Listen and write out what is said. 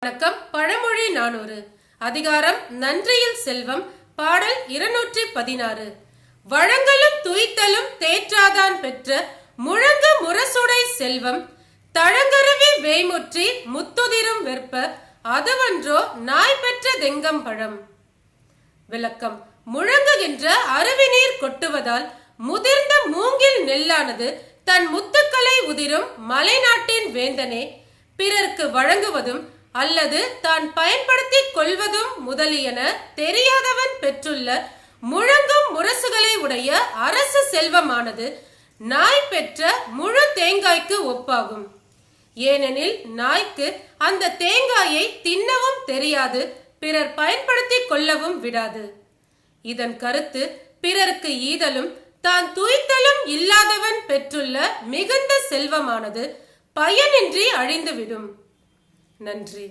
வணக்கம். பழமொழி 400 அதிகாரம் நன்றியில் செல்வம். பாடல் 216. வழங்கலும் துய்த்தலும் தேற்றாதான் பெற்ற முழங்கு முரசுடை செல்வம் தழங்கருவி வேய்முற்றி முத்துதிரும் வெற்ப அதுவன்றோ நாய் பெற்ற தெங்கம் பழம். விளக்கம். முழங்குகின்ற அருவி நீர் கொட்டுவதால் முதிர்ந்த மூங்கில் நெல்லானது தன் முத்துக்களை உதிரும் மலைநாட்டின் வேந்தனே பிறர்க்கு வழங்குவதும் அல்லது தான் பயன்படுத்திக் கொள்வதும் முதலியன தெரியாதவன் பெற்றுள்ள முழங்கும் முரசுகளை உடைய அரசு செல்வமானது நாய் பெற்ற முழு தேங்காய்க்கு ஒப்பாகும். ஏனெனில் நாய்க்கு அந்த தேங்காயை தின்னவும் தெரியாது, பிறர் பயன்படுத்திக் கொள்ளவும் விடாது. இதன் கருத்து பிறருக்கு ஈதலும் தான் துய்த்தலும் இல்லாதவன் பெற்றுள்ள மிகுந்த செல்வமானது பயனின்றி அழிந்துவிடும். நன்றி.